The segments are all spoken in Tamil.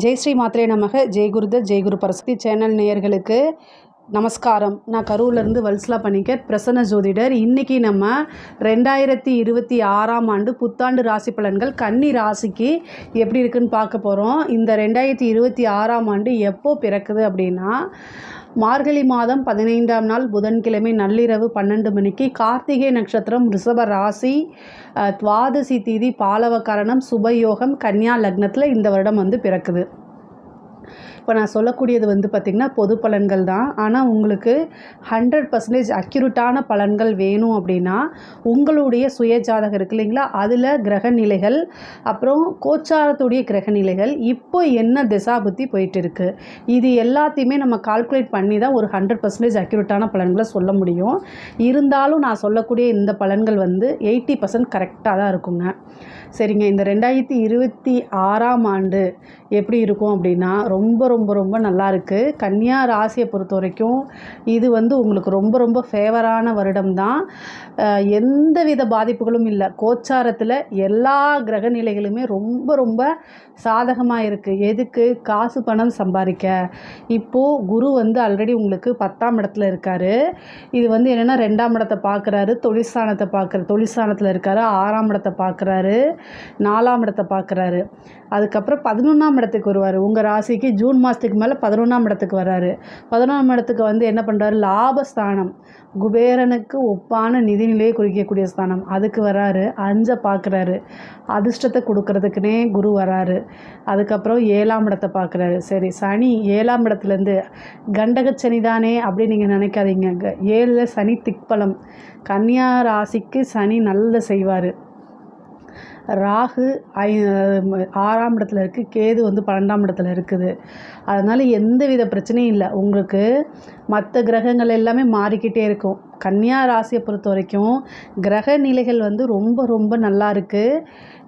ஜெய் ஸ்ரீ மாத்ரே நமக. ஜெய் குருதத் ஜெய் குரு பரசக்தி சேனல் நேயர்களுக்கு நமஸ்காரம். நான் கரூர்லேருந்து வல்சலா பணிக்கர், பிரசன்ன ஜோதிடர். இன்றைக்கி நம்ம 2026ஆம் ஆண்டு புத்தாண்டு ராசி பலன்கள் கன்னி ராசிக்கு எப்படி இருக்குன்னு பார்க்க போகிறோம். இந்த 2026ஆம் ஆண்டு எப்போ பிறக்குது அப்படின்னா, மார்கழி மாதம் 15ஆம் நாள் புதன்கிழமை நள்ளிரவு 12 மணிக்கு கார்த்திகை நட்சத்திரம், ரிஷப ராசி, துவாதசி தீதி, பாலவ கரணம், சுபயோகம், கன்னியா லக்னத்தில் இந்த வருடம் பிறக்குது. இப்போ நான் சொல்லக்கூடியது பார்த்திங்கன்னா பொது பலன்கள் தான். ஆனால் உங்களுக்கு 100% அக்யூரேட்டான பலன்கள் வேணும் அப்படின்னா உங்களுடைய சுய ஜாதகம் இருக்குது இல்லைங்களா, அதில் கிரக நிலைகள், அப்புறம் கோச்சாரத்துடைய கிரக நிலைகள் இப்போ என்ன திசாபுத்தி போயிட்டு இருக்குது, இது எல்லாத்தையுமே நம்ம கால்குலேட் பண்ணி தான் ஒரு 100% அக்யூரேட்டான பலன்களை சொல்ல முடியும். இருந்தாலும் நான் சொல்லக்கூடிய இந்த பலன்கள் 80% கரெக்டாக தான் இருக்குங்க. சரிங்க, இந்த 2026ஆம் ஆண்டு எப்படி இருக்கும் அப்படின்னா ரொம்ப ரொம்ப ரொம்ப நல்லா இருக்குது. கன்னியா ராசியை பொறுத்த வரைக்கும் இது உங்களுக்கு ரொம்ப ரொம்ப ஃபேவரான வருடம் தான். எந்த வித பாதிப்புகளும் இல்லை. கோச்சாரத்தில் எல்லா கிரக நிலைகளுமே ரொம்ப ரொம்ப சாதகமாக இருக்குது. எதுக்கு? காசு பணம் சம்பாதிக்க. இப்போது குரு ஆல்ரெடி உங்களுக்கு 10ஆம் இடத்துல இருக்கார். இது என்னென்னா 2ஆம் இடத்தை பார்க்குறாரு, தொழிற்சானத்தில் இருக்கார், 6ஆம் இடத்தை பார்க்குறாரு, 4ஆம் இடத்தை பார்க்குறாரு. அதுக்கப்புறம் 11ஆம் இடத்துக்கு வருவார். உங்கள் ராசிக்கு ஜூன் மாதத்துக்கு மேலே 11ஆம் இடத்துக்கு வர்றாரு. 11ஆம் இடத்துக்கு என்ன பண்ணுறாரு? லாபஸ்தானம், குபேரனுக்கு ஒப்பான நிதிநிலையை குறிக்கக்கூடிய ஸ்தானம், அதுக்கு வராரு. 5 பார்க்குறாரு. அதிர்ஷ்டத்தை கொடுக்கறதுக்குனே குரு வராரு. அதுக்கப்புறம் 7ஆம் இடத்தை பார்க்குறாரு. சரி, சனி 7ஆம் இடத்துலேருந்து கண்டக சனி தானே அப்படின்னு நீங்கள் நினைக்காதீங்க. 7ல் சனி திக்பலம். கன்னியா ராசிக்கு சனி நல்ல செய்வார். ராகு 6ஆம் இடத்துல இருக்குது, கேது 12ஆம் இடத்துல இருக்குது. அதனால் எந்த வித பிரச்சனையும் இல்லை. உங்களுக்கு மற்ற கிரகங்கள் எல்லாமே மாறிக்கிட்டே இருக்கும். கன்னியா ராசியை பொறுத்த வரைக்கும் கிரக நிலைகள் ரொம்ப ரொம்ப நல்லா இருக்குது.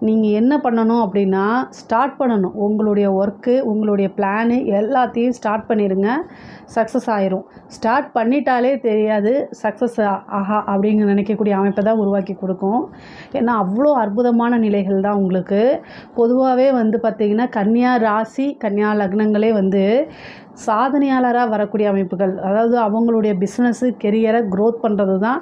நீங்கள் என்ன பண்ணணும் அப்படின்னா, ஸ்டார்ட் பண்ணணும். உங்களுடைய ஒர்க்கு, உங்களுடைய பிளானு எல்லாத்தையும் ஸ்டார்ட் பண்ணிடுங்க. சக்ஸஸ் ஆயிரும். ஸ்டார்ட் பண்ணிட்டாலே தெரியாது சக்ஸஸ் ஆஹா அப்படிங்க நினைக்கக்கூடிய அமைப்பை தான் உருவாக்கி கொடுக்கும். ஏன்னா அவ்வளோ அற்புதமான நிலைகள் தான் உங்களுக்கு. பொதுவாகவே பார்த்திங்கன்னா கன்னியா ராசி, கன்னியா லக்னங்களே சாதனையாளராக வரக்கூடிய அமைப்புகள். அதாவது அவங்களுடைய பிஸ்னஸ்ஸு, கெரியரை க்ரோத் பண்ணுறது தான்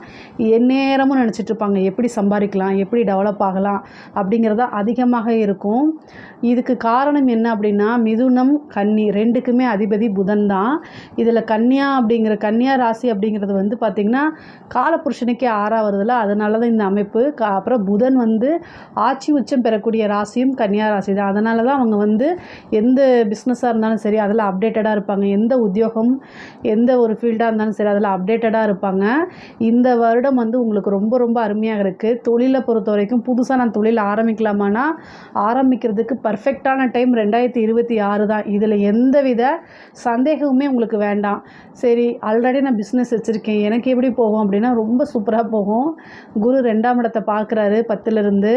எந்நேரமும் நினச்சிட்ருப்பாங்க. எப்படி சம்பாதிக்கலாம், எப்படி டெவலப் ஆகலாம் அப்படிங்கிறத அதிகமாக இருக்கும். இதுக்கு காரணம் என்ன அப்படின்னா, மிதுனம் கன்னி ரெண்டுக்குமே அதிபதி புதன் தான். இதில் கன்னியா ராசி அப்படிங்கிறது பார்த்திங்கன்னா காலபுருஷனுக்கே 6ஆக வருதில்ல, அதனால தான் இந்த அமைப்பு. அப்புறம் புதன் ஆட்சி உச்சம் பெறக்கூடிய ராசியும் கன்னியா ராசி தான். அதனால தான் அவங்க எந்த பிஸ்னஸாக இருந்தாலும் சரி அதில் அப்டேட்டடாக இருப்பாங்க. எந்த உத்தியோகம், எந்த ஒரு ஃபீல்டாக இருந்தாலும் சரி அதில் அப்டேட்டடாக இருப்பாங்க. இந்த வருடம் உங்களுக்கு ரொம்ப ரொம்ப அருமையாக இருக்குது. தொழிலை பொறுத்த வரைக்கும் புதுசாக நான் தொழில் ஆரம்பிக்கலாமான்னா ஆரம்பிக்கிறதுக்கு பர்ஃபெக்டான டைம் 2026 தான். இதில் எந்த வித சந்தேகமுமே உங்களுக்கு வேண்டாம். சரி, ஆல்ரெடி நான் பிஸ்னஸ் வச்சுருக்கேன், எனக்கு எப்படி போகும் அப்படின்னா ரொம்ப சூப்பராக போகும். குரு 2ஆம் இடத்தை பார்க்குறாரு 10லிருந்து.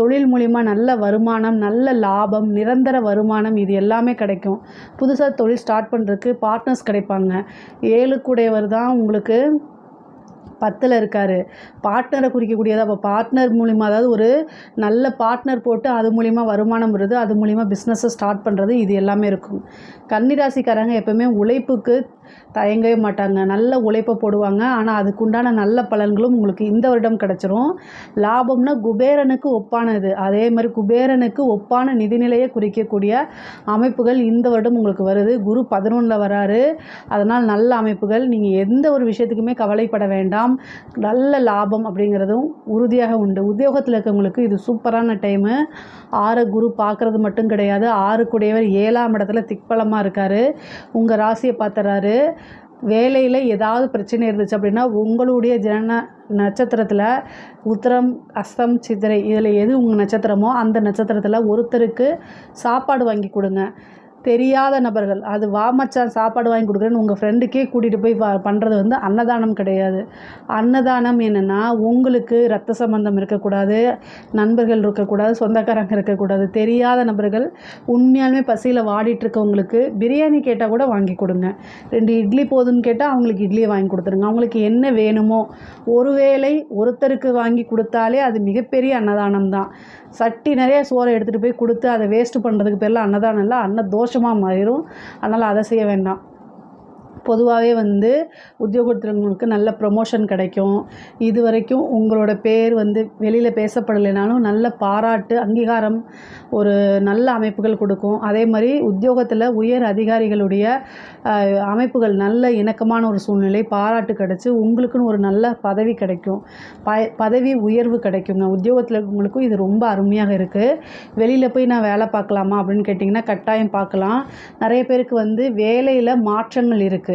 தொழில் மூலிமா நல்ல வருமானம், நல்ல லாபம், நிரந்தர வருமானம் இது எல்லாமே கிடைக்கும். புதுசாக தொழில் ஸ்டார்ட் பண்ணுறதுக்கு பார்ட்னர்ஸ் கிடைப்பாங்க. 7 கூடையவர் தான் உங்களுக்கு 10ல் இருக்கார். பார்ட்னரை குறிக்கக்கூடியது. அப்போ பார்ட்னர் மூலிமா, அதாவது ஒரு நல்ல பார்ட்னர் போட்டு அது மூலிமா வருமானம் வருது, அது மூலிமா பிஸ்னஸை ஸ்டார்ட் பண்ணுறது, இது எல்லாமே இருக்கும். கன்னிராசிக்காரங்க எப்போவுமே உழைப்புக்கு தயங்கவே மாட்டாங்க. நல்ல உழைப்பை போடுவாங்க. ஆனால் அதுக்குண்டான நல்ல பலன்களும் உங்களுக்கு இந்த வருடம் கிடச்சிரும். லாபம்னா குபேரனுக்கு ஒப்பானது. அதே மாதிரி குபேரனுக்கு ஒப்பான நிதிநிலையை குறிக்கக்கூடிய அமைப்புகள் இந்த வருடம் உங்களுக்கு வருது. குரு 11ல் வராரு. அதனால் நல்ல அமைப்புகள். நீங்கள் எந்த ஒரு விஷயத்துக்குமே கவலைப்பட வேண்டாம். நல்ல லாபம் அப்படிங்கிறதும் உறுதியாக உண்டு. உத்தியோகத்தில் இருக்கவங்களுக்கு இது சூப்பரான டைமு. 6 குரு பார்க்குறது மட்டும் கிடையாது, 6 கூடையவர் 7ஆம் இடத்துல திக்பலமாக இருக்கார். உங்கள் ராசியை பார்த்துறாரு. வேலையில் ஏதாவது பிரச்சனை இருந்துச்சு அப்படின்னா உங்களுடைய ஜனன நட்சத்திரத்தில் உத்திரம், அஸ்தம், சித்திரை இதில் எது உங்கள் நட்சத்திரமோ அந்த நட்சத்திரத்தில் ஒருத்தருக்கு சாப்பாடு வாங்கி கொடுங்க. தெரியாத நபர்கள், அது வா மச்சான் சாப்பாடு வாங்கி கொடுக்குறேன்னு உங்கள் ஃப்ரெண்டுக்கே கூட்டிகிட்டு போய் பண்ணுறது அன்னதானம் கிடையாது. அன்னதானம் என்னென்னா, உங்களுக்கு ரத்த சம்பந்தம் இருக்கக்கூடாது, நண்பர்கள் இருக்கக்கூடாது, சொந்தக்காரங்க இருக்கக்கூடாது. தெரியாத நபர்கள் உண்மையாலுமே பசியில் வாடிட்டுருக்கவங்களுக்கு பிரியாணி கேட்டால் கூட வாங்கி கொடுங்க. 2 இட்லி போதுன்னு கேட்டால் அவங்களுக்கு இட்லியை வாங்கி கொடுத்துருங்க. அவங்களுக்கு என்ன வேணுமோ ஒருவேளை ஒருத்தருக்கு வாங்கி கொடுத்தாலே அது மிகப்பெரிய அன்னதானம் தான். சட்டி நிறைய சோறை எடுத்துகிட்டு போய் கொடுத்து அதை வேஸ்ட் பண்ணுறதுக்கு பேரில் அன்னதானம் இல்லை, அன்னதோஷம் தோஷமாக மாறிடும். அதனால் அதை செய்ய வேண்டாம். பொதுவாகவே வந்து உத்தியோகத்திற்கு நல்ல ப்ரொமோஷன் கிடைக்கும். இது வரைக்கும் உங்களோட பேர் வந்து வெளியில் பேசப்படலைனாலும் நல்ல பாராட்டு, அங்கீகாரம், ஒரு நல்ல அமைப்புகள் கொடுக்கும். அதே மாதிரி உத்தியோகத்தில் உயர் அதிகாரிகளுடைய அமைப்புகள் நல்ல இணக்கமான ஒரு சூழ்நிலை, பாராட்டு கிடச்சி உங்களுக்குன்னு ஒரு நல்ல பதவி கிடைக்கும். பதவி உயர்வு கிடைக்குங்க. உத்தியோகத்தில் இருக்கவங்களுக்கும் இது ரொம்ப அருமையாக இருக்குது. வெளியில் போய் நான் வேலை பார்க்கலாமா அப்படின்னு கேட்டிங்கன்னா கட்டாயம் பார்க்கலாம். நிறைய பேருக்கு வந்து வேலையில் மாற்றங்கள் இருக்குது.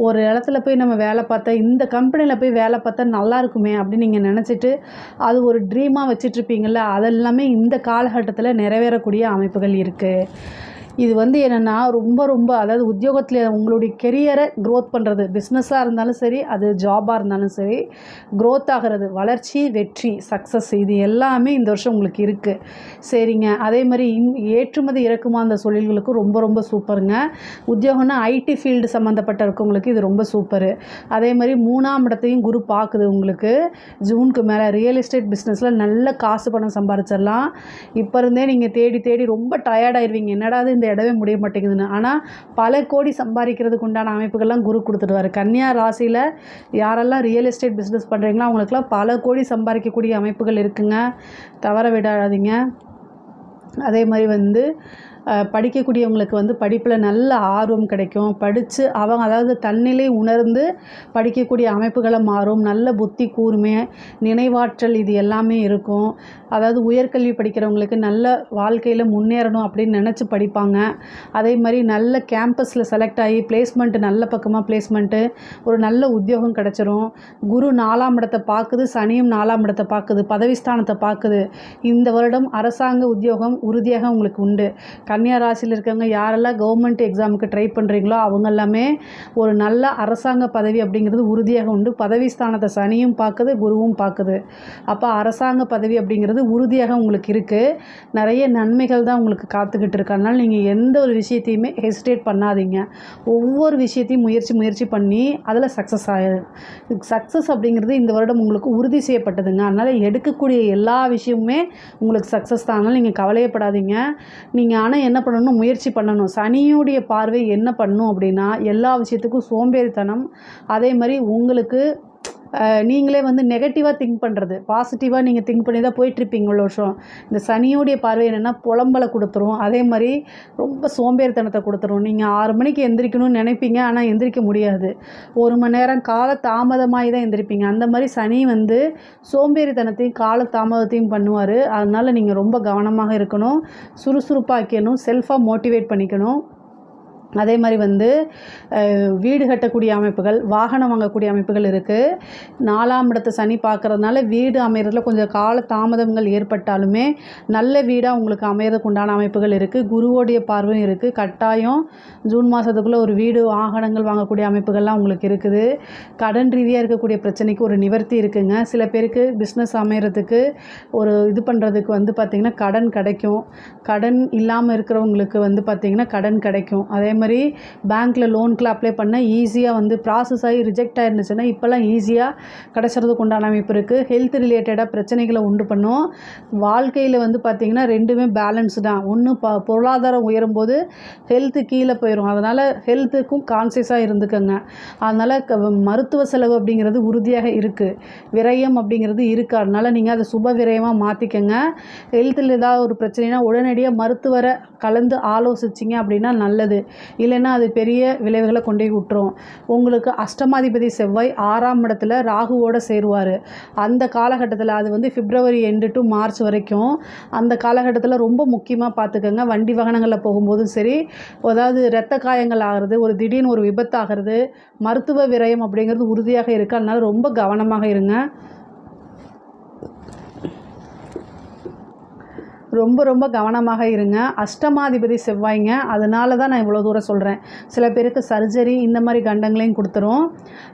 ஒரு இடத்துல போய் நம்ம வேலை பார்த்தா, இந்த கம்பெனியில் போய் வேலை பார்த்தா நல்லா இருக்குமே அப்படின்னு நீங்கள் நினச்சிட்டு அது ஒரு ட்ரீமாக வச்சிட்ருப்பீங்கள்ல, அதெல்லாமே இந்த காலகட்டத்தில் நிறைவேறக்கூடிய அமைப்புகள் இருக்குது. இது வந்து என்னென்னா ரொம்ப அதாவது உத்தியோகத்தில் உங்களுடைய கெரியரை க்ரோத் பண்ணுறது, பிஸ்னஸாக இருந்தாலும் சரி, அது ஜாபாக இருந்தாலும் சரி, க்ரோத் ஆகிறது, வளர்ச்சி, வெற்றி, சக்ஸஸ், இது எல்லாமே இந்த வருஷம் உங்களுக்கு இருக்குது. சரிங்க. அதே மாதிரி ஏற்றுமதி இறக்குமதி அந்த தொழில்களுக்கும் ரொம்ப சூப்பருங்க. உத்தியோகம்னா ஐடி ஃபீல்டு சம்மந்தப்பட்ட இருக்கவங்களுக்கு இது ரொம்ப சூப்பரு. அதே மாதிரி 3ஆம் இடத்தையும் குரு பார்க்குது உங்களுக்கு. ஜூனுக்கு மேலே ரியல் எஸ்டேட் பிஸ்னஸில் நல்ல காசு பணம் சம்பாரிச்சிடலாம். இப்போ இருந்தே நீங்கள் தேடி ரொம்ப டயர்டாயிருவீங்க, என்னடா இந்த இடவே முடிய மாட்டேங்குதுன்னு. ஆனால் பல கோடி சம்பாதிக்கிறதுக்கு உண்டான அமைப்புகள்லாம் குரு கொடுத்துடுவார். கன்னியா ராசியில் யாரெல்லாம் ரியல் எஸ்டேட் பிஸ்னஸ் பண்ணுறீங்களோ அவங்களுக்குலாம் பல கோடி சம்பாதிக்கக்கூடிய அமைப்புகள் இருக்குங்க. தவற விடாதீங்க. அதே மாதிரி வந்து படிக்கக்கூடியவங்களுக்கு வந்து படிப்பில் நல்ல ஆர்வம் கிடைக்கும். படித்து அவங்க அதாவது தன்னிலை உணர்ந்து படிக்கக்கூடிய அமைப்புகளை மாறும். நல்ல புத்தி கூர்மை, நினைவாற்றல், இது எல்லாமே இருக்கும். அதாவது உயர்கல்வி படிக்கிறவங்களுக்கு நல்ல வாழ்க்கையில் முன்னேறணும் அப்படின்னு நினச்சி படிப்பாங்க. அதே மாதிரி நல்ல கேம்பஸில் செலக்ட் ஆகி பிளேஸ்மெண்ட்டு, நல்ல பக்கமாக பிளேஸ்மெண்ட்டு, ஒரு நல்ல உத்தியோகம் கிடச்சிரும். குரு 4ஆம் இடத்தை பார்க்குது, சனியும் 4ஆம் இடத்தை பார்க்குது, பதவிஸ்தானத்தை பார்க்குது. இந்த வருடம் அரசாங்க உத்தியோகம் உறுதியாக உங்களுக்கு உண்டு. கன்னியா ராசியில் இருக்கவங்க யாரெல்லாம் கவர்மெண்ட் எக்ஸாமுக்கு ட்ரை பண்ணுறீங்களோ அவங்க எல்லாமே ஒரு நல்ல அரசாங்க பதவி அப்படிங்கிறது உறுதியாக உண்டு. பதவி ஸ்தானத்தை சனியும் பார்க்குது, குருவும் பார்க்குது. அப்போ அரசாங்க பதவி அப்படிங்கிறது உறுதியாக உங்களுக்கு இருக்குது. நிறைய நன்மைகள் தான் உங்களுக்கு காத்துக்கிட்டு இருக்கு. அதனால் நீங்கள் எந்த ஒரு விஷயத்தையுமே ஹெசிடேட் பண்ணாதீங்க. ஒவ்வொரு விஷயத்தையும் முயற்சி பண்ணி அதில் சக்ஸஸ் ஆகிடும். சக்ஸஸ் அப்படிங்கிறது இந்த வருடம் உங்களுக்கு உறுதி செய்யப்பட்டதுங்க. அதனால் எடுக்கக்கூடிய எல்லா விஷயமுமே உங்களுக்கு சக்ஸஸ் தான். அதனால் நீங்கள் கவலையப்படாதீங்க. நீங்கள் ஆனால் என்ன பண்ணணும், முயற்சி பண்ணணும். சனியுடைய பார்வை என்ன பண்ணணும் அப்படின்னா எல்லா விஷயத்துக்கும் சோம்பேறித்தனம். அதே மாதிரி உங்களுக்கு நீங்களே வந்து நெகட்டிவாக திங்க் பண்ணுறது, பாசிட்டிவாக நீங்கள் திங்க் பண்ணி தான் போயிட்டுருப்பீங்க இவ்வளோ வருஷம். இந்த சனியோடைய பார்வை என்னென்னா புலம்பலை கொடுத்துரும். அதே மாதிரி ரொம்ப சோம்பேறித்தனத்தை கொடுத்துரும். நீங்கள் 6 மணிக்கு எந்திரிக்கணும்னு நினைப்பீங்க, ஆனால் எந்திரிக்க முடியாது. 1 மணி நேரம் கால தாமதமாகி தான் எந்திரிப்பீங்க. அந்த மாதிரி சனி வந்து சோம்பேறித்தனத்தையும் கால தாமதத்தையும் பண்ணுவார். அதனால் நீங்கள் ரொம்ப கவனமாக இருக்கணும், சுறுசுறுப்பாக்கணும், செல்ஃபாக மோட்டிவேட் பண்ணிக்கணும். அதே மாதிரி வந்து வீடு கட்டக்கூடிய அமைப்புகள், வாகனம் வாங்கக்கூடிய அமைப்புகள் இருக்குது. 4ஆம் இடத்தை சனி பார்க்குறதுனால வீடு அமைகிறதுல கொஞ்சம் கால தாமதங்கள் ஏற்பட்டாலுமே நல்ல வீடாக உங்களுக்கு அமைகிறதுக்கு உண்டான அமைப்புகள் இருக்குது. குருவோடைய பார்வையும் இருக்குது. கட்டாயம் ஜூன் மாதத்துக்குள்ளே ஒரு வீடு, வாகனங்கள் வாங்கக்கூடிய அமைப்புகள்லாம் உங்களுக்கு இருக்குது. கடன் ரீதியாக இருக்கக்கூடிய பிரச்சனைக்கு ஒரு நிவர்த்தி இருக்குங்க. சில பேருக்கு பிஸ்னஸ் அமைகிறதுக்கு ஒரு இது பண்ணுறதுக்கு வந்து பார்த்திங்கன்னா கடன் கிடைக்கும். கடன் இல்லாமல் இருக்கிறவங்களுக்கு வந்து பார்த்திங்கன்னா கடன் கிடைக்கும். அதே மாதிரி பேங்க்கில் லோனுக்குலாம் அப்ளை பண்ண ஈஸியாக வந்து ப்ராசஸ் ஆகி ரிஜெக்ட் ஆகிருந்துச்சுன்னா இப்போல்லாம் ஈஸியாக கிடச்சிறதுக்கு உண்டான அமைப்பு இருக்குது. ஹெல்த் ரிலேட்டடாக பிரச்சனைகளை உண்டு பண்ணும். வாழ்க்கையில் வந்து பார்த்திங்கன்னா ரெண்டுமே பேலன்ஸ் தான். ஒன்று பொருளாதாரம் உயரும்போது ஹெல்த்து கீழே போயிடும். அதனால் ஹெல்த்துக்கும் கான்சியஸாக இருந்துக்கங்க. அதனால் மருத்துவ செலவு அப்படிங்கிறது உறுதியாக இருக்குது. விரயம் அப்படிங்கிறது இருக்குது. அதனால் நீங்கள் அதை சுப விரயமாக மாற்றிக்கங்க. ஹெல்த்தில் ஏதாவது ஒரு பிரச்சனைனா உடனடியாக மருத்துவரை கலந்து ஆலோசிச்சிங்க அப்படின்னா நல்லது. இல்லைன்னா அது பெரிய விளைவுகளை கொண்டு போய் விட்டுரும். உங்களுக்கு அஷ்டமாதிபதி செவ்வாய் 6ஆம் இடத்துல ராகுவோடு சேருவார். அந்த காலகட்டத்தில் அது வந்து பிப்ரவரி எண்டு டு மார்ச் வரைக்கும் அந்த காலகட்டத்தில் ரொம்ப முக்கியமாக பார்த்துக்கோங்க. வண்டி வாகனங்களில் போகும்போதும் சரி, அதாவது இரத்த காயங்கள் ஆகிறது, ஒரு திடீர்னு ஒரு விபத்தாகிறது, மருத்துவ விரயம் அப்படிங்கிறது உறுதியாக இருக்குது. அதனால் ரொம்ப கவனமாக இருங்க. ரொம்ப கவனமாக இருங்க. அஷ்டமாதிபதி செவ்வாய்ங்க. அதனால தான் நான் இவ்வளோ தூரம் சொல்கிறேன். சில பேருக்கு சர்ஜரி இந்த மாதிரி கண்டங்களையும் கொடுத்துரும்.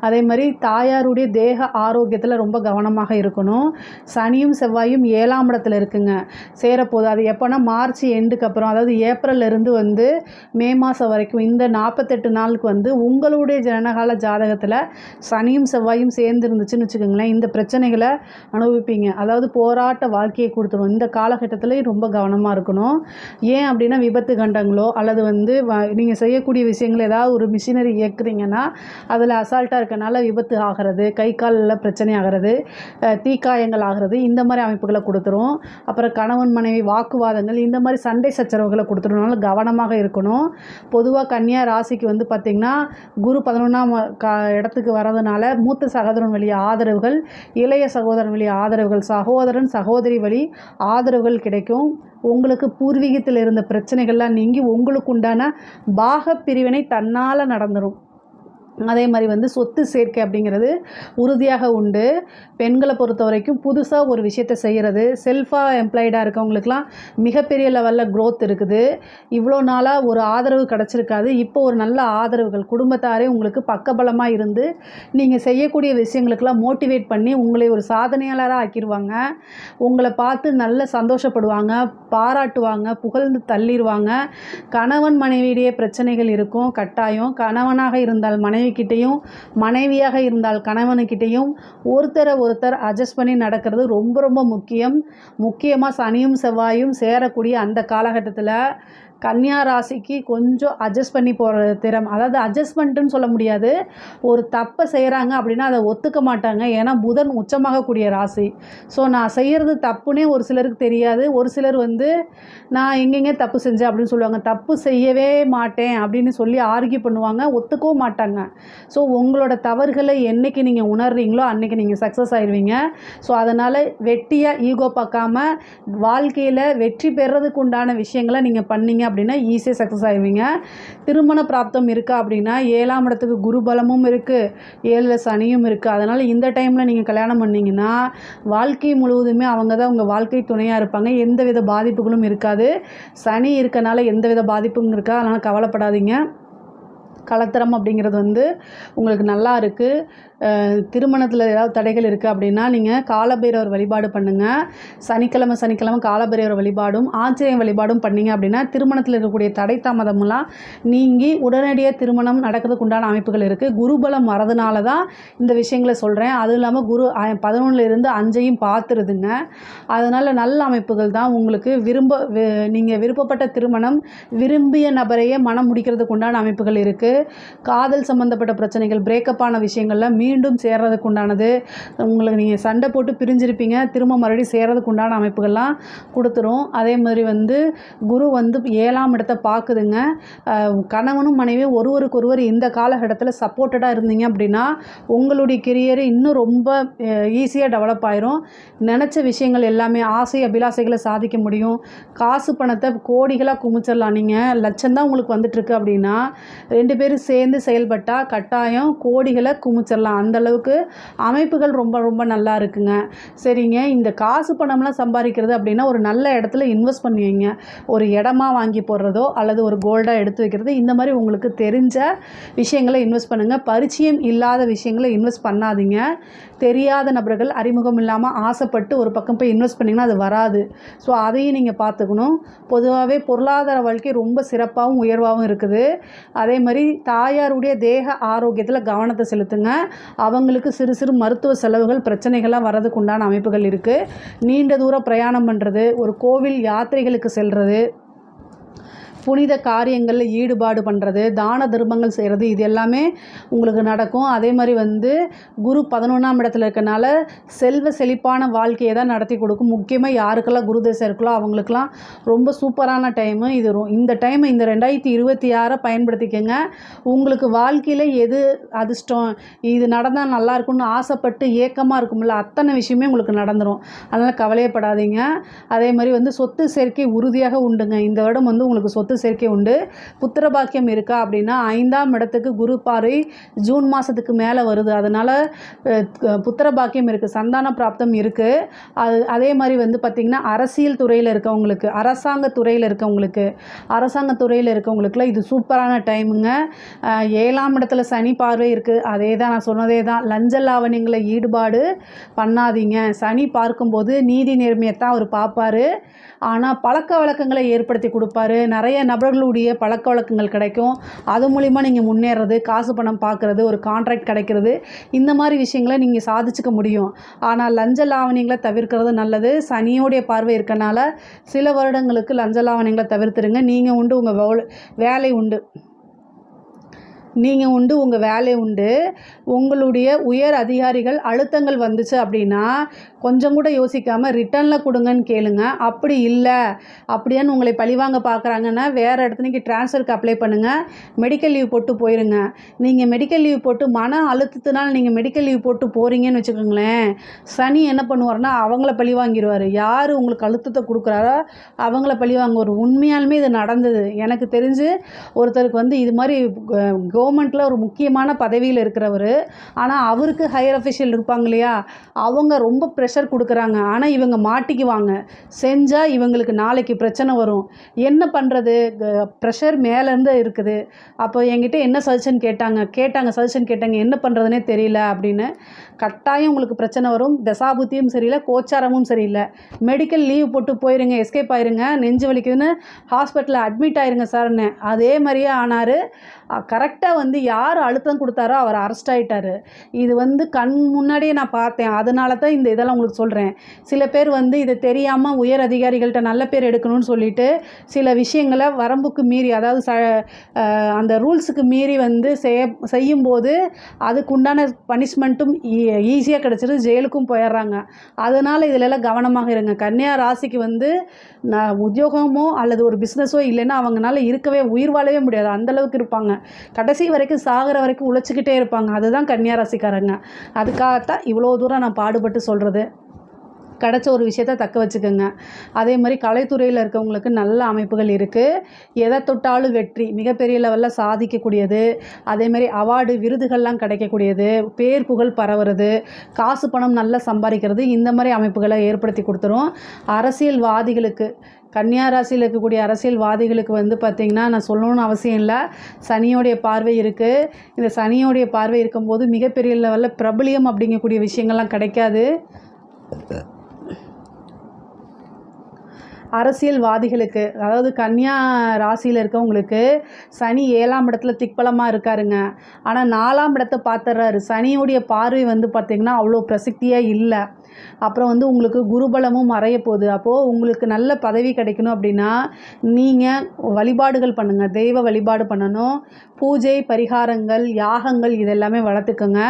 அதே மாதிரி தாயாருடைய தேக ஆரோக்கியத்தில் ரொம்ப கவனமாக இருக்கணும். சனியும் செவ்வாயும் 7ஆம் இடத்துல இருக்குங்க, சேரப்போகுது. அது எப்போனா மார்ச் எண்டுக்கு அப்புறம், அதாவது ஏப்ரல்லேருந்து வந்து மே மாதம் வரைக்கும் இந்த 48 நாளுக்கு வந்து உங்களுடைய ஜனனகால ஜாதகத்தில் சனியும் செவ்வாயும் சேர்ந்து இருந்துச்சுன்னு வச்சுக்கோங்களேன், இந்த பிரச்சனைகளை அனுபவிப்பீங்க. அதாவது போராட்ட வாழ்க்கையை கொடுத்துரும். இந்த காலகட்டத்தில் ரொம்ப கவனமாக இருக்கணும். ஏன் அப்படின்னா விபத்து கண்டங்களோ அல்லது வந்து நீங்கள் செய்யக்கூடிய விஷயங்கள் ஏதாவது ஒரு மிஷினரி இயக்குறீங்கன்னா அதில் அசால்ட்டாக இருக்கனால விபத்து ஆகிறது, கை காலில் பிரச்சனை ஆகிறது, தீக்காயங்கள் ஆகிறது, இந்த மாதிரி அமைப்புகளை கொடுத்துரும். அப்புறம் கணவன் மனைவி வாக்குவாதங்கள், இந்த மாதிரி சண்டை சச்சரவுகளை கொடுத்துருனால கவனமாக இருக்கணும். பொதுவாக கன்னியா ராசிக்கு வந்து பார்த்திங்கன்னா குரு 11ஆம் இடத்துக்கு வரதுனால மூத்த சகோதரன் வழி ஆதரவுகள், இளைய சகோதரன் வழி ஆதரவுகள், சகோதரன் சகோதரி வழி ஆதரவுகள் கிடைக்கும். உங்களுக்கு பூர்வீகத்தில் இருந்த பிரச்சனைகள்லாம் நீங்கி உங்களுக்கு உண்டான பாக பிரிவினை தன்னால் நடந்துடும். அதே மாதிரி வந்து சொத்து சேர்க்கை அப்படிங்கிறது உறுதியாக உண்டு. பெண்களை பொறுத்த வரைக்கும் புதுசாக ஒரு விஷயத்தை செய்கிறது, செல்ஃபாக எம்ப்ளாய்டாக இருக்கவங்களுக்கெல்லாம் மிகப்பெரிய லெவலில் க்ரோத் இருக்குது. இவ்வளோ நாளாக ஒரு ஆதரவு கிடச்சிருக்காது, இப்போ ஒரு நல்ல ஆதரவுகள் குடும்பத்தாரே உங்களுக்கு பக்கபலமாக இருந்து நீங்கள் செய்யக்கூடிய விஷயங்களுக்கெல்லாம் மோட்டிவேட் பண்ணி உங்களை ஒரு சாதனையாளராக ஆக்கிடுவாங்க. உங்களை பார்த்து நல்ல சந்தோஷப்படுவாங்க, பாராட்டுவாங்க, புகழ்ந்து தள்ளிடுவாங்க. கணவன் மனைவியிடையே பிரச்சனைகள் இருக்கும் கட்டாயம். கணவனாக இருந்தால் மனைவிக்கிட்டையும், மனைவியாக இருந்தால் கணவனுக்கிட்டையும் ஒருத்தர் அட்ஜஸ்ட் பண்ணி நடக்கிறது ரொம்ப ரொம்ப முக்கியம். முக்கியமாக சனியும் செவ்வாயும் சேரக்கூடிய அந்த காலகட்டத்தில் கன்னியா ராசிக்கு கொஞ்சம் அட்ஜஸ்ட் பண்ணி போகிற திறம், அதாவது அட்ஜஸ்ட்மெண்ட்டுன்னு சொல்ல முடியாது. ஒரு தப்பை செய்கிறாங்க அப்படின்னா அதை ஒத்துக்க மாட்டாங்க. ஏன்னா புதன் உச்சமாகக்கூடிய ராசி. ஸோ நான் செய்கிறது தப்புன்னே ஒரு சிலருக்கு தெரியாது. ஒரு சிலர் வந்து நான் எங்கெங்கே தப்பு செஞ்சேன் அப்படின்னு சொல்லுவாங்க. தப்பு செய்யவே மாட்டேன் அப்படின்னு சொல்லி ஆர்கியூ பண்ணுவாங்க, ஒத்துக்கவும் மாட்டாங்க. ஸோ உங்களோட தவறுகளை என்றைக்கு நீங்கள் உணர்றீங்களோ அன்றைக்கி நீங்கள் சக்ஸஸ் ஆயிடுவீங்க. ஸோ அதனால் வெட்டியாக ஈகோ பார்க்காம வாழ்க்கையில் வெற்றி பெறதுக்கு உண்டான விஷயங்களை நீங்கள் பண்ணீங்க அப்படின்னா ஈஸியாக சக்ஸஸ் ஆகிடுவீங்க. திருமண பிராப்தம் இருக்கா அப்படின்னா 7ஆம் இடத்துக்கு குரு பலமும் இருக்குது, 7ல் சனியும் இருக்குது. அதனால் இந்த டைமில் நீங்கள் கல்யாணம் பண்ணிங்கன்னா வாழ்க்கை முழுவதுமே அவங்க தான் உங்கள் வாழ்க்கை துணையாக இருப்பாங்க. எந்தவித பாதிப்புகளும் இருக்காது. சனி இருக்கனால எந்தவித பாதிப்பும் இருக்கா, அதனால் கவலைப்படாதீங்க. கலத்திரம் அப்படிங்கிறது வந்து உங்களுக்கு நல்லா இருக்குது. திருமணத்தில் ஏதாவது தடைகள் இருக்குது அப்படின்னா நீங்கள் காலபைரவர் வழிபாடு பண்ணுங்கள். சனிக்கிழமை காலபைரவர் வழிபாடும் ஆஞ்சநேயர் வழிபாடும் பண்ணிங்க அப்படின்னா திருமணத்தில் இருக்கக்கூடிய தடை தாமதமெல்லாம் நீங்கி உடனடியாக திருமணம் நடக்கிறதுக்கு உண்டான அமைப்புகள் இருக்குது. குருபலம் வரதுனால தான் இந்த விஷயங்களை சொல்கிறேன். அதுவும் இல்லாமல் குரு 11லிருந்து 5ஐயும் பார்த்துருதுங்க. அதனால் நல்ல அமைப்புகள் தான். உங்களுக்கு நீங்கள் விருப்பப்பட்ட திருமணம், விரும்பிய நபரையே மனம் முடிக்கிறதுக்கு உண்டான அமைப்புகள் இருக்குது. காதல் சம்பந்தப்பட்ட பிரச்சனைகள், பிரேக்கப்பான விஷயங்கள்ல மீண்டும் சேர்றதுக்கு உண்டானது. உங்களுக்கு நீங்கள் சண்டை போட்டு பிரிஞ்சிருப்பீங்க, திரும்ப மறுபடியும் சேர்றதுக்கு உண்டான அமைப்புகள்லாம் கொடுத்துரும். அதே மாதிரி வந்து குரு வந்து 7ஆம் இடத்தை பார்க்குதுங்க. கணவனும் மனைவியும் ஒருவருக்கொருவர் இந்த காலகட்டத்தில் சப்போர்ட்டடாக இருந்தீங்க அப்படின்னா உங்களுடைய கெரியர் இன்னும் ரொம்ப ஈஸியாக டெவலப் ஆயிரும். நினச்ச விஷயங்கள் எல்லாமே, ஆசை அபிலாசைகளை சாதிக்க முடியும். காசு பணத்தை கோடிகளாக குமிச்சிடலாம். நீங்கள் லட்சம் தான் உங்களுக்கு வந்துட்டுருக்கு அப்படின்னா 2 பேரும் சேர்ந்து செயல்பட்டால் கட்டாயம் கோடிகளை குமிச்சிடலாம். அந்தளவுக்கு அமைப்புகள் ரொம்ப ரொம்ப நல்லா இருக்குங்க. சரிங்க, இந்த காசு பணம்லாம் சம்பாதிக்கிறது அப்படின்னா ஒரு நல்ல இடத்துல இன்வெஸ்ட் பண்ணுவீங்க. ஒரு இடமா வாங்கி போடுறதோ அல்லது ஒரு கோல்டாக எடுத்து வைக்கிறது, இந்த மாதிரி உங்களுக்கு தெரிஞ்ச விஷயங்களை இன்வெஸ்ட் பண்ணுங்கள். பரிச்சயம் இல்லாத விஷயங்களை இன்வெஸ்ட் பண்ணாதீங்க. தெரியாத நபர்கள், அறிமுகம் இல்லாமல் ஆசைப்பட்டு ஒரு பக்கம் போய் இன்வெஸ்ட் பண்ணிங்கன்னா அது வராது. ஸோ அதையும் நீங்கள் பார்த்துக்கணும். பொதுவாகவே பொருளாதார வாழ்க்கை ரொம்ப சிறப்பாகவும் உயர்வாகவும் இருக்குது. அதே மாதிரி தாயாருடைய தேக ஆரோக்கியத்தில் கவனத்தை செலுத்துங்க. அவங்களுக்கு சிறு சிறு மருத்துவ செலவுகள், பிரச்சனைகள்லாம் வர்றதுக்கு உண்டான அமைப்புகள் இருக்குது. நீண்ட தூரம் பிரயாணம் பண்ணுறது, ஒரு கோவில் யாத்திரைகளுக்கு செல்வது, புனித காரியங்களில் ஈடுபாடு பண்ணுறது, தான தர்மங்கள் செய்கிறது, இது எல்லாமே உங்களுக்கு நடக்கும். அதே மாதிரி வந்து குரு 11ஆம் இடத்துல இருக்கனால செல்வ செழிப்பான வாழ்க்கையை தான் நடத்தி கொடுக்கும். முக்கியமாக யாருக்கெல்லாம் குரு தசை இருக்கோ அவங்களுக்கெல்லாம் ரொம்ப சூப்பரான டைமு இது. இந்த டைமை, இந்த 2026 பயன்படுத்திக்கங்க. உங்களுக்கு வாழ்க்கையில் எது அதிர்ஷ்டம், இது நடந்தால் நல்லாயிருக்கும்னு ஆசைப்பட்டு ஏக்கமாக இருக்கும்ல, அத்தனை விஷயமே உங்களுக்கு நடந்துடும். அதனால் கவலையப்படாதீங்க. அதே மாதிரி வந்து சொத்து சேர்க்கை உறுதியாக உண்டுங்க. இந்த வருடம் வந்து உங்களுக்கு சொத்து சேர்க்கை உண்டு. புத்திர பாக்கியம் இருக்கா அப்படின்னா 5ஆம் இடத்துக்கு குரு பார்வை ஜூன் மாதத்துக்கு மேலே வருது. அதனால் புத்திர பாக்கியம் இருக்குது, சந்தான பிராப்தம் இருக்குது. அதே மாதிரி வந்து பார்த்திங்கன்னா அரசியல் துறையில் இருக்கவங்களுக்கு, அரசாங்க துறையில் இருக்கவங்களுக்குலாம் இது சூப்பரான டைமுங்க. 7ஆம் இடத்துல சனி பார்வை இருக்குது. அதே தான் நான் சொன்னதே தான். லஞ்ச லாவணியங்களை ஈடுபாடு பண்ணாதீங்க. சனி பார்க்கும்போது நீதி நேர்மையை தான் அவர் பார்ப்பார். ஆனால் பழக்க வழக்கங்களை ஏற்படுத்தி கொடுப்பாரு. நிறைய நபர்களுடைய பழக்கவழக்கங்கள் கிடைக்கும். அது மூலிமா நீங்கள் முன்னேறது, காசு பணம் பார்க்குறது, ஒரு கான்ட்ராக்ட் கிடைக்கிறது, இந்த மாதிரி விஷயங்களை நீங்கள் சாதிச்சுக்க முடியும். ஆனால் லஞ்ச லாவணியங்களை தவிர்க்கிறது நல்லது. சனியோடைய பார்வை இருக்கனால சில வருடங்களுக்கு லஞ்ச லாவணியங்களை தவிர்த்துடுங்க. நீங்கள் உண்டு, உங்கள் வேலை உண்டு, நீங்கள் உண்டு, உங்கள் வேலை உண்டு. உங்களுடைய உயர் அதிகாரிகள் அழுத்தங்கள் வந்துச்சு அப்படின்னா கொஞ்சம் கூட யோசிக்காமல் ரிட்டர்னில் கொடுங்கன்னு கேளுங்க. அப்படி இல்லை அப்படியான்னு உங்களை பழிவாங்க பார்க்குறாங்கன்னா வேறு இடத்துக்கு ட்ரான்ஸ்ஃபருக்கு அப்ளை பண்ணுங்கள். மெடிக்கல் லீவ் போட்டு போயிருங்க. நீங்கள் மெடிக்கல் லீவ் போட்டு மன அழுத்தத்தினால் நீங்கள் மெடிக்கல் லீவ் போட்டு போகிறீங்கன்னு வச்சுக்கோங்களேன், சனி என்ன பண்ணுவார்னா அவங்கள பழி வாங்கிடுவார். யார் உங்களுக்கு அழுத்தத்தை கொடுக்குறாரோ அவங்கள பழி வாங்குவார். உண்மையாலுமே இது நடந்தது. எனக்கு தெரிஞ்சு ஒருத்தருக்கு வந்து இது மாதிரி கவர்மெண்ட்டில் ஒரு முக்கியமான பதவியில் இருக்கிறவர், ஆனால் அவருக்கு ஹையர் அஃபிஷியல் இருப்பாங்க இல்லையா, அவங்க ரொம்ப ப்ரெஷர் கொடுக்குறாங்க. ஆனால் இவங்க மாட்டிக்குவாங்க. செஞ்சால் இவங்களுக்கு நாளைக்கு பிரச்சனை வரும். என்ன பண்ணுறது, ப்ரெஷர் மேலேருந்து இருக்குது. அப்போ என்கிட்ட என்ன சஜஷன் கேட்டாங்க என்ன பண்ணுறதுனே தெரியல அப்படின்னு. கட்டாயம் உங்களுக்கு பிரச்சனை வரும். தசாபுத்தியும் சரியில்லை, கோச்சாரமும் சரியில்லை. மெடிக்கல் லீவ் போட்டு போயிருங்க, எஸ்கேப் ஆயிருங்க. நெஞ்சு வலிக்குதுன்னு ஹாஸ்பிட்டலில் அட்மிட் ஆயிருங்க சார்ன்னு. அதே மாதிரியே ஆனார். கரெக்டாக வந்து யார் அழுத்தம் கொடுத்தாரோ அவர் அரெஸ்ட் ஆகிட்டார். இது வந்து கண் முன்னாடியே நான் பார்த்தேன். அதனால தான் இந்த இதெல்லாம் உங்களுக்கு சொல்கிறேன். சில பேர் வந்து இதை தெரியாமல் உயர் அதிகாரிகள்கிட்ட நல்ல பேர் எடுக்கணும்னு சொல்லிட்டு சில விஷயங்களை வரம்புக்கு மீறி, அதாவது அந்த ரூல்ஸுக்கு மீறி வந்து செய்யும்போது அதுக்குண்டான பனிஷ்மெண்ட்டும் ஈஸியாக கிடச்சிட்டு ஜெயிலுக்கும் போயிடுறாங்க. அதனால் இதிலெல்லாம் கவனமாக இருங்க. கன்னியா ராசிக்கு வந்து உத்தியோகமோ அல்லது ஒரு பிஸ்னஸோ இல்லைன்னா அவங்களால உயிர் வாழவே முடியாது. அந்தளவுக்கு இருப்பாங்க. கடைசி வரைக்கும் சாகிற வரைக்கும் உழைச்சிக்கிட்டே இருப்பாங்க. அதுதான் கன்னியா ராசிக்காரங்க. அதுக்காகத்தான் இவ்வளோ தூரம் நான் பாடுபட்டு சொல்கிறது. கிடச்ச ஒரு விஷயத்தை தக்க வச்சுக்கோங்க. அதே மாதிரி கலைத்துறையில் இருக்கவங்களுக்கு நல்ல அமைப்புகள் இருக்குது. எதை தொட்டாலும் வெற்றி, மிகப்பெரிய லெவலில் சாதிக்கக்கூடியது. அதேமாதிரி அவார்டு விருதுகள்லாம் கிடைக்கக்கூடியது, பேர் புகழ் பரவுறது, காசு பணம் நல்லா சம்பாதிக்கிறது, இந்த மாதிரி அமைப்புகளை ஏற்படுத்தி கொடுத்துரும். அரசியல்வாதிகளுக்கு, கன்னியா ராசியில் இருக்கக்கூடிய அரசியல்வாதிகளுக்கு வந்து பார்த்திங்கன்னா நான் சொல்லணும்னு அவசியம் இல்லை, சனியோடைய பார்வை இருக்குது. இந்த சனியோடைய பார்வை இருக்கும்போது மிகப்பெரிய லெவலில் பிரபலியம் அப்படிங்கக்கூடிய விஷயங்கள்லாம் கிடைக்காது. அரசியல்வாதிகளுக்கு, அதாவது கன்னியா ராசியில் இருக்கவங்களுக்கு சனி 7ஆம் இடத்துல திக்பலமாக இருக்காருங்க. ஆனால் 4ஆம் இடத்தை பார்த்துட்றாரு. சனியோடைய பார்வை வந்து பார்த்திங்கன்னா அவ்வளோ பிரசித்தியாக இல்லை. அப்புறம் வந்து உங்களுக்கு குருபலமும் மறைய போகுது. அப்போது உங்களுக்கு நல்ல பதவி கிடைக்கணும் அப்படின்னா நீங்கள் வழிபாடுகள் பண்ணுங்கள். தெய்வ வழிபாடு பண்ணணும். பூஜை, பரிகாரங்கள், யாகங்கள் இதெல்லாமே வளர்த்துக்கோங்க.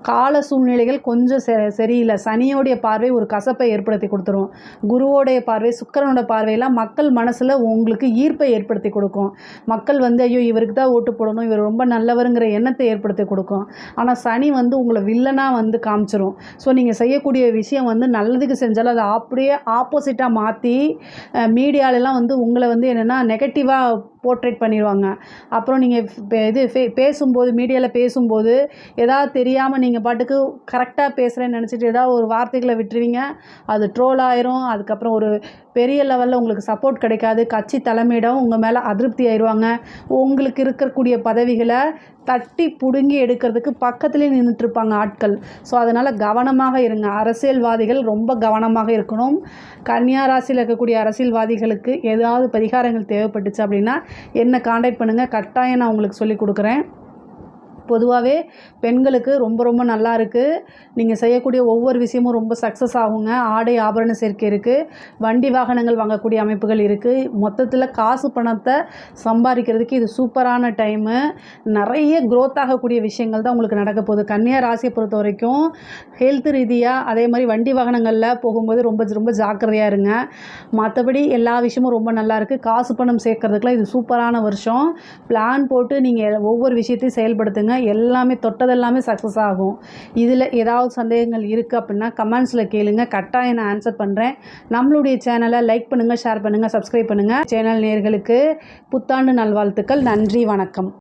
கால சூழ்நிலைகள் கொஞ்சம் சரியில்லை. சனியோடைய பார்வை ஒரு கசப்பை ஏற்படுத்தி கொடுத்துரும். குருவோடைய பார்வை, சுக்கிரனோட பார்வையெல்லாம் மக்கள் மனசில் உங்களுக்கு ஈர்ப்பை ஏற்படுத்தி கொடுக்கும். மக்கள் வந்து ஐயோ இவருக்கு தான் ஓட்டு போடணும், இவர் ரொம்ப நல்லவருங்கிற எண்ணத்தை ஏற்படுத்தி கொடுக்கும். ஆனால் சனி வந்து உங்களை வில்லனாக வந்து காமிச்சிரும். ஸோ நீங்கள் செய்யக்கூடிய விஷயம் வந்து நல்லதுக்கு செஞ்சாலும் அதை அப்படியே ஆப்போசிட்டாக மாற்றி மீடியாலெலாம் வந்து உங்களை வந்து என்னென்னா நெகட்டிவாக போர்ட்ரேட் பண்ணிடுவாங்க. அப்புறம் நீங்கள் பேசும்போது, மீடியாவில் பேசும்போது ஏதாவது தெரியாமல் நீங்கள் பாட்டுக்கு கரெக்டாக பேசுகிறேன்னு நினச்சிட்டு ஏதாவது ஒரு வார்த்தைகளை விட்டுருவீங்க. அது ட்ரோல் ஆயிரும். அதுக்கப்புறம் ஒரு பெரிய லெவலில் உங்களுக்கு சப்போர்ட் கிடைக்காது. கட்சி தலைமையிடம் உங்கள் மேலே அதிருப்தி ஆயிடுவாங்க. உங்களுக்கு இருக்கக்கூடிய பதவிகளை தட்டி பிடுங்கி எடுக்கிறதுக்கு பக்கத்துலேயே நின்றுட்டுருப்பாங்க ஆட்கள். ஸோ அதனால் கவனமாக இருங்க. அரசியல்வாதிகள் ரொம்ப கவனமாக இருக்கணும். கன்னியா ராசியில் இருக்கக்கூடிய அரசியல்வாதிகளுக்கு ஏதாவது பரிகாரங்கள் தேவைப்பட்டுச்சு அப்படின்னா என்னை காண்டாக்ட் பண்ணுங்கள். கட்டாயம் நான் உங்களுக்கு சொல்லிக் கொடுக்குறேன். பொதுவாகவே பெண்களுக்கு ரொம்ப ரொம்ப நல்லா இருக்குது. நீங்கள் செய்யக்கூடிய ஒவ்வொரு விஷயமும் ரொம்ப சக்ஸஸ் ஆகுங்க. ஆடை ஆபரண சேர்க்கை இருக்குது. வண்டி வாகனங்கள் வாங்கக்கூடிய அமைப்புகள் இருக்குது. மொத்தத்தில் காசு பணத்தை சம்பாதிக்கிறதுக்கு இது சூப்பரான டைமு. நிறைய க்ரோத் ஆகக்கூடிய விஷயங்கள் தான் உங்களுக்கு நடக்க போகுது. கன்னியா ராசியை பொறுத்த வரைக்கும் ஹெல்த் ரீதியாக, அதே மாதிரி வண்டி வாகனங்களில் போகும்போது ரொம்ப ரொம்ப ஜாக்கிரதையாக இருங்க. மற்றபடி எல்லா விஷயமும் ரொம்ப நல்லாயிருக்கு. காசு பணம் சேர்க்கறதுக்குலாம் இது சூப்பரான வருஷம். பிளான் போட்டு நீங்கள் ஒவ்வொரு விஷயத்தையும் செயல்படுத்துங்க. எல்லாமே தொட்டதெல்லாமே சக்ஸஸ் ஆகும். இதில் ஏதாவது சந்தேகங்கள் இருக்குது அப்படின்னா கமெண்ட்ஸில் கேளுங்க. கட்டாயம் நான் ஆன்சர் பண்ணுறேன். நம்மளுடைய சேனலை லைக் பண்ணுங்கள், ஷேர் பண்ணுங்கள், சப்ஸ்கிரைப் பண்ணுங்கள். சேனல் நேயர்களுக்கு புத்தாண்டு நல்வாழ்த்துக்கள். நன்றி, வணக்கம்.